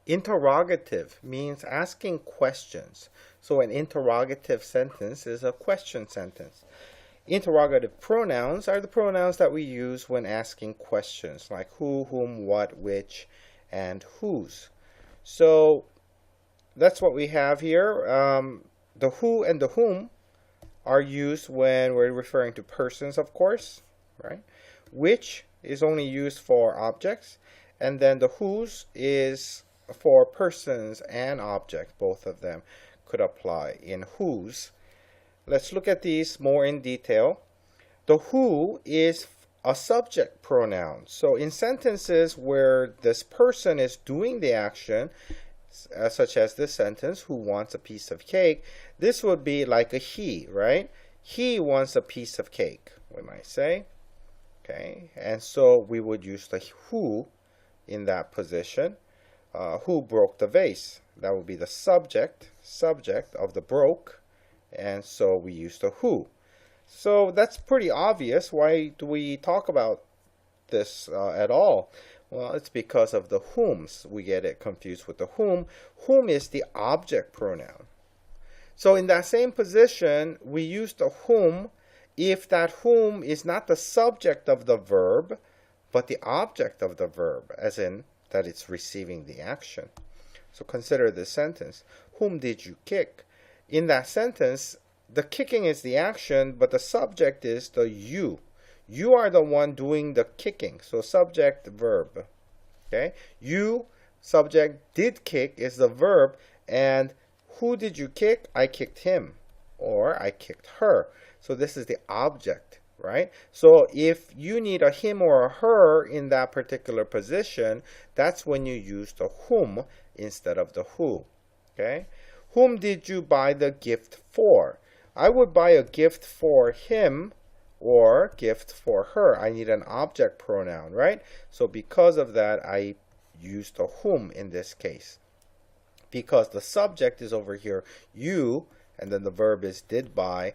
Interrogative means asking questions. So an interrogative sentence is a question sentence. Interrogative pronouns are the pronouns that we use when asking questions, like who, whom, what, which, and whose. So that's what we have here. The who and the whom are used when we're referring to persons, of course, right? Which is only used for objects, and then the whose is for persons and objects. Both of them could apply in whose. Let's look at these more in detail. The who is a subject pronoun. So in sentences where this person is doing the action, such as this sentence, who wants a piece of cake, this would be like a he, right? He wants a piece of cake, we might say. Okay, and so we would use the who in that position. Who broke the vase? That would be the subject of the broke, and so we use the who. So that's pretty obvious. Why do we talk about this at all? Well, it's because of the whom's. We get it confused with the whom. Whom is the object pronoun. So in that same position, we use the whom if that whom is not the subject of the verb, but the object of the verb, as in that it's receiving the action. So consider this sentence. Whom did you kick? In that sentence, the kicking is the action, but the subject is the you. You are the one doing the kicking. So subject, verb. Okay? You, subject, did kick is the verb. And who did you kick? I kicked him. Or I kicked her. So this is the object, right? So if you need a him or a her in that particular position, that's when you use the whom instead of the who. Okay? Whom did you buy the gift for? I would buy a gift for him or gift for her. I need an object pronoun, right? So because of that, I use the whom in this case. Because the subject is over here, you, and then the verb is did buy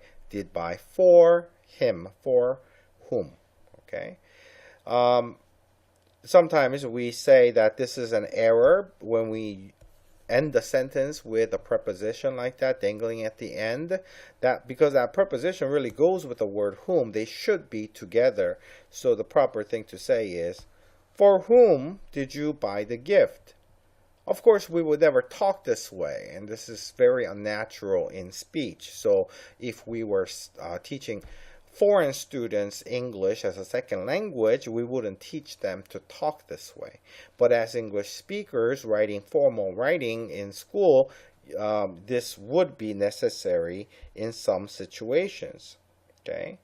for him, for whom, okay? Sometimes we say that this is an error when we end the sentence with a preposition like that, dangling at the end. That because that preposition really goes with the word whom, they should be together. So the proper thing to say is, for whom did you buy the gift? Of course, we would never talk this way, and this is very unnatural in speech. So if we were teaching foreign students English as a second language, we wouldn't teach them to talk this way. But as English speakers writing formal writing in school, this would be necessary in some situations. Okay?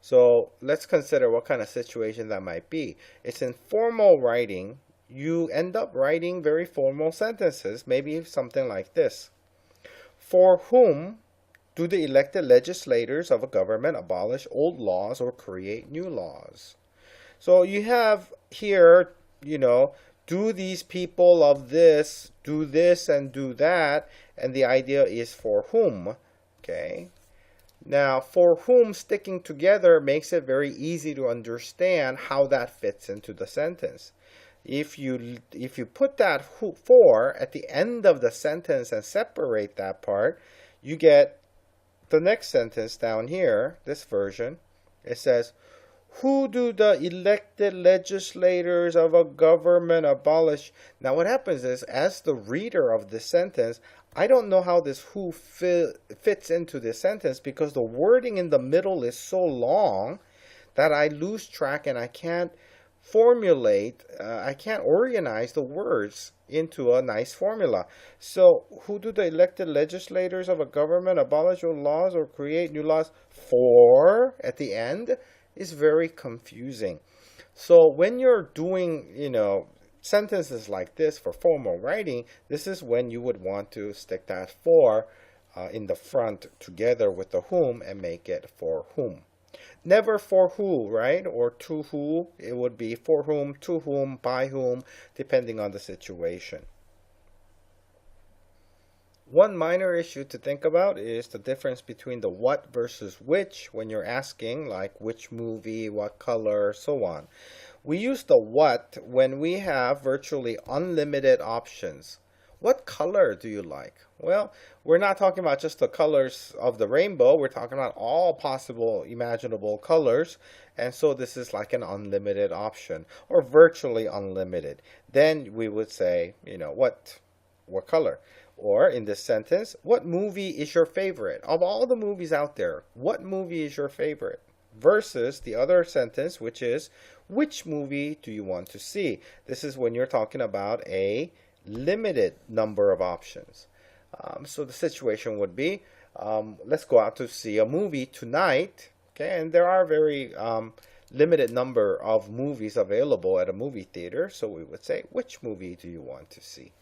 So let's consider what kind of situation that might be. It's in formal writing. You end up writing very formal sentences, maybe something like this. For whom do the elected legislators of a government abolish old laws or create new laws? So you have here, do these people of this do this and do that, and the idea is for whom, okay? Now, for whom sticking together makes it very easy to understand how that fits into the sentence. If you put that for at the end of the sentence and separate that part, you get the next sentence down here, this version. It says, who do the elected legislators of a government abolish? Now what happens is, as the reader of this sentence, I don't know how this who fits into this sentence because the wording in the middle is so long that I lose track and I can't I can't organize the words into a nice formula. So, who do the elected legislators of a government abolish old laws or create new laws for at the end is very confusing. So, when you're doing, sentences like this for formal writing, this is when you would want to stick that for in the front together with the whom and make it for whom. Never for who, right? Or to who. It would be for whom, to whom, by whom, depending on the situation. One minor issue to think about is the difference between the what versus which when you're asking, like which movie, what color, so on. We use the what when we have virtually unlimited options. What color do you like? Well, we're not talking about just the colors of the rainbow. We're talking about all possible imaginable colors. And so this is like an unlimited option or virtually unlimited. Then we would say, what color? Or in this sentence, what movie is your favorite? Of all the movies out there, what movie is your favorite? Versus the other sentence, which is, which movie do you want to see? This is when you're talking about a limited number of options. So the situation would be, let's go out to see a movie tonight. Okay, and there are very limited number of movies available at a movie theater. So we would say, which movie do you want to see?